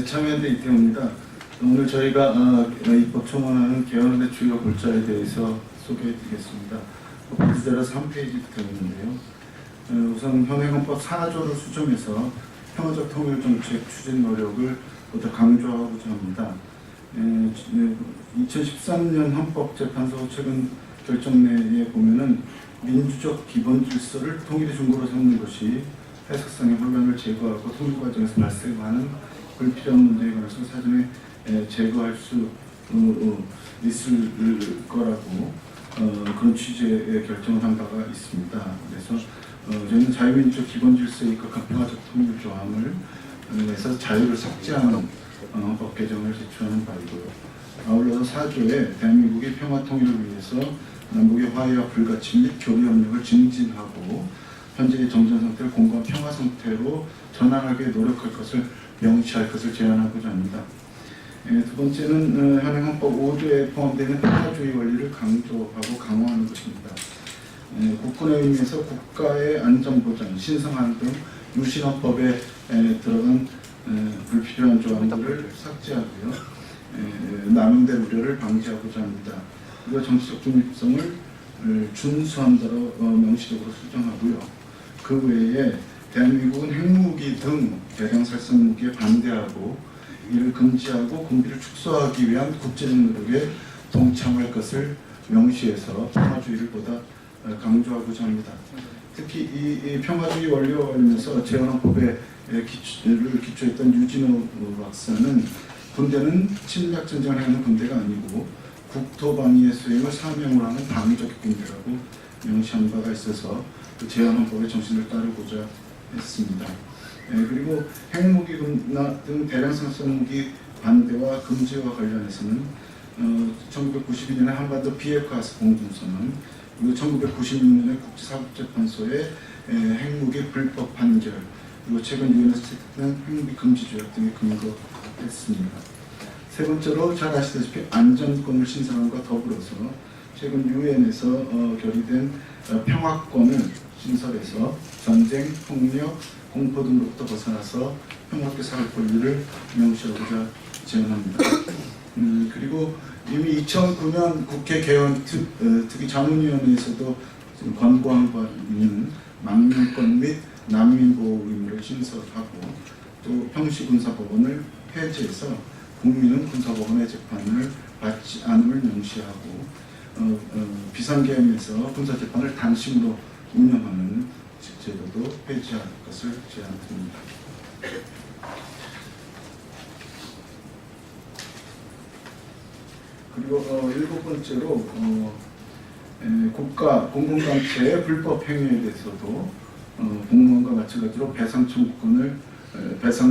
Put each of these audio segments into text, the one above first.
참여연대 이태호입니다. 오늘 저희가 입법청원하는 개헌의 주요 골자에 대해서 소개해드리겠습니다. 보시대로 3페이지부터 있는데요. 우선 현행헌법 4조를 수정해서 평화적 통일정책 추진 노력을 보다 강조하고자 합니다. 2013년 헌법재판소 최근 결정내에 보면은 민주적 기본 질서를 통일의 중고로 삼는 것이 해석상의 혼란을 제거하고 통일 과정에서 발생하는 불필요한 문제에 관해서 사전에 제거할 수 있을 거라고 그런 취지의 결정을 한 바가 있습니다. 그래서 저희는 자유민주적 기본 질서에 입각한 평화적 통일 조항을 해서 자유를 삭제하는 법 개정을 제출하는 바이고요. 아울러서 4조에 대한민국의 평화 통일을 위해서 남북의 화해와 불가침 및 교류 협력을 증진하고 현재의 정전 상태를 공고한 평화 상태로 전환하게 노력할 것을 명시할 것을 제안하고자 합니다. 두 번째는 현행 헌법 5조에 포함되는 평화주의 원리를 강조하고 강화하는 것입니다. 국군의 의미에서 국가의 안전보장, 신성한 등 유신헌법에 들어간 불필요한 조항들을 삭제하고요. 남용될 우려를 방지하고자 합니다. 그리고 정치적 중립성을 준수한다로 명시적으로 수정하고요. 그 외에 대한민국은 핵무기 등 대량 살상 무기에 반대하고 이를 금지하고 군비를 축소하기 위한 국제적 노력에 동참할 것을 명시해서 평화주의를 보다 강조하고자 합니다. 특히 이 평화주의 원리와 관련해서 재헌헌법에 기초했던 유진호 박사는 군대는 침략 전쟁을 하는 군대가 아니고 국토방위의 수행을 사명으로 하는 방위적 군대라고 명시한 바가 있어서 그 재헌헌법의 정신을 따르고자 했습니다. 그리고 핵무기 등 대량 살상 무기 반대와 금지와 관련해서는 1992년에 한반도 비핵화 공동선언, 그리고 1996년에 국제사법재판소의 핵무기 불법 판결, 그리고 최근 유엔에서 채택된 핵무기 금지 조약 등에 근거했습니다. 세 번째로 잘 아시다시피 안전권을 신설함과 더불어서 최근 유엔에서 결의된 평화권을 신설해서 전쟁, 폭력, 공포 등으로부터 벗어나서 평화롭게 살 권리를 명시하고자 제안합니다. 그리고 이미 2009년 국회 개헌 특위 자문위원회에서도 권고한 바 있는 망명권 및 난민보호 의무를 신설하고 또 평시군사법원을 폐지해서 국민은 군사법원의 재판을 받지 않음을 명시하고 비상계엄에서 군사재판을 단심으로 운영하는 제도도 폐지할 것을 제안드립니다. 그리고 일곱 번째로 국가 공공단체의 불법 행위에 대해서도 공무원과 마찬가지로 배상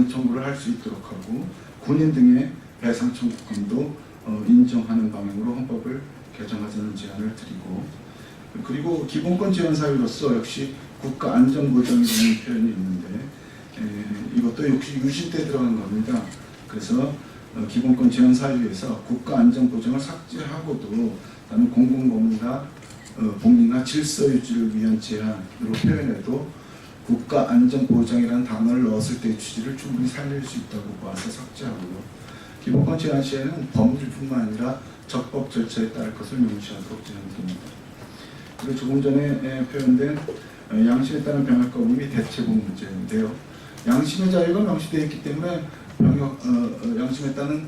청구를 할 수 있도록 하고 군인 등의 배상 청구권도 인정하는 방향으로 헌법을 개정하자는 제안을 드리고, 그리고 기본권 제한 사유로서 역시 국가 안전보장이라는 표현이 있는데 이것도 역시 유신 때 들어간 겁니다. 그래서 기본권 제한 사유에서 국가 안전보장을 삭제하고도 다른 공공법이나 복리나 질서 유지를 위한 제한으로 표현해도 국가 안전보장이라는 단어를 넣었을 때의 취지를 충분히 살릴 수 있다고 봐서 삭제하고요. 기본권 제한 시에는 법률뿐만 아니라 적법 절차에 따를 것을 명시하도록 제안드립니다. 그리고 조금 전에 표현된 양심에 따른 병역 거부 및 대체복 문제인데요. 양심의 자유가 명시되어 있기 때문에 양심에 따른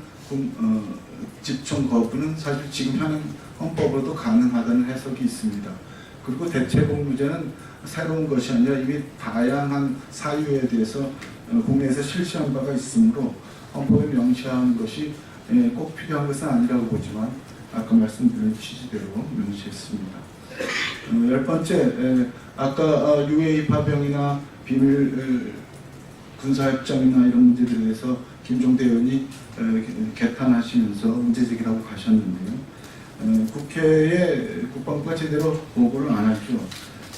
집총 거부는 사실 지금 현행 헌법으로도 가능하다는 해석이 있습니다. 그리고 대체복 문제는 새로운 것이 아니라 이미 다양한 사유에 대해서 국내에서 실시한 바가 있으므로 헌법에 명시하는 것이 꼭 필요한 것은 아니라고 보지만 아까 말씀드린 취지대로 명시했습니다. 열 번째, 아까 UAE 파병이나 비밀 군사협정이나 이런 문제들에 대해서 김종대 의원이 개탄하시면서 문제제기라고 가셨는데요. 국회에 국방부가 제대로 보고를 안 하죠.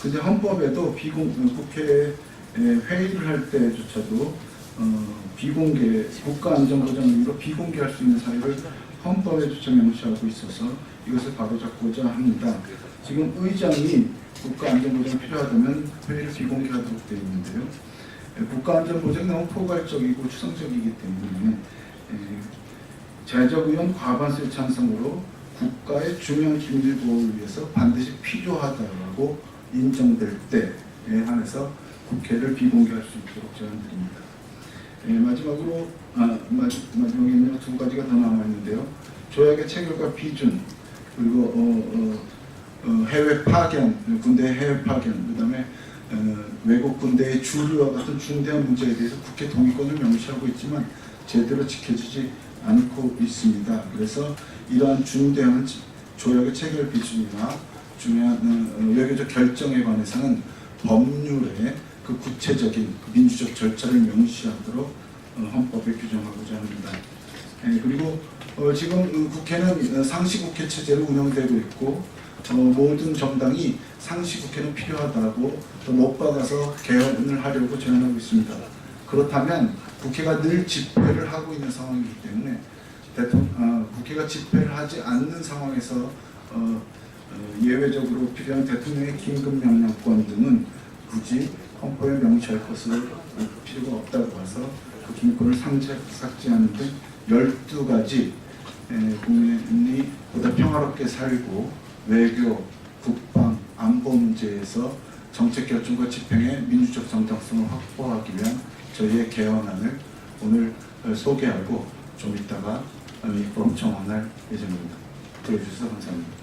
근데 헌법에도 국회 회의를 할 때조차도 비공개, 국가안전보장 의미로 비공개할 수 있는 사유를 헌법에조차 명시하고 있어서 이것을 바로잡고자 합니다. 지금 의장이 국가안전보장이 필요하다면 회의를 비공개하도록 되어 있는데요. 국가안전보장이 너무 포괄적이고 추상적이기 때문에 재적의원 과반수의 찬성으로 국가의 중요한 기밀 보호를 위해서 반드시 필요하다고 인정될 때에 한해서 국회를 비공개할 수 있도록 제안드립니다. 마지막으로 마지막에는 두 가지가 더 남아있는데요. 조약의 체결과 비준, 그리고 해외 파견, 군대 해외 파견, 그다음에 외국 군대의 주류와 같은 중대한 문제에 대해서 국회 동의권을 명시하고 있지만 제대로 지켜지지 않고 있습니다. 그래서 이러한 중대한 조약의 체결 비준이나 중요한 외교적 결정에 관해서는 법률에 그 구체적인 민주적 절차를 명시하도록 헌법에 규정하고자 합니다. 그리고 지금 국회는 상시국회 체제로 운영되고 있고 모든 정당이 상시국회는 필요하다고 또 못 박아서 개헌을 하려고 제안하고 있습니다. 그렇다면 국회가 늘 집회를 하고 있는 상황이기 때문에 국회가 집회를 하지 않는 상황에서 예외적으로 필요한 대통령의 긴급명령권 등은 굳이 헌법에 명시할 것을 필요가 없다고 봐서 그 긴권을 삭제하는 등 12가지 국민이 보다 평화롭게 살고 외교, 국방, 안보 문제에서 정책 결정과 집행의 민주적 정당성을 확보하기 위한 저희의 개헌안을 오늘 소개하고 좀 이따가 입법 정원할 예정입니다. 들어주셔서 감사합니다.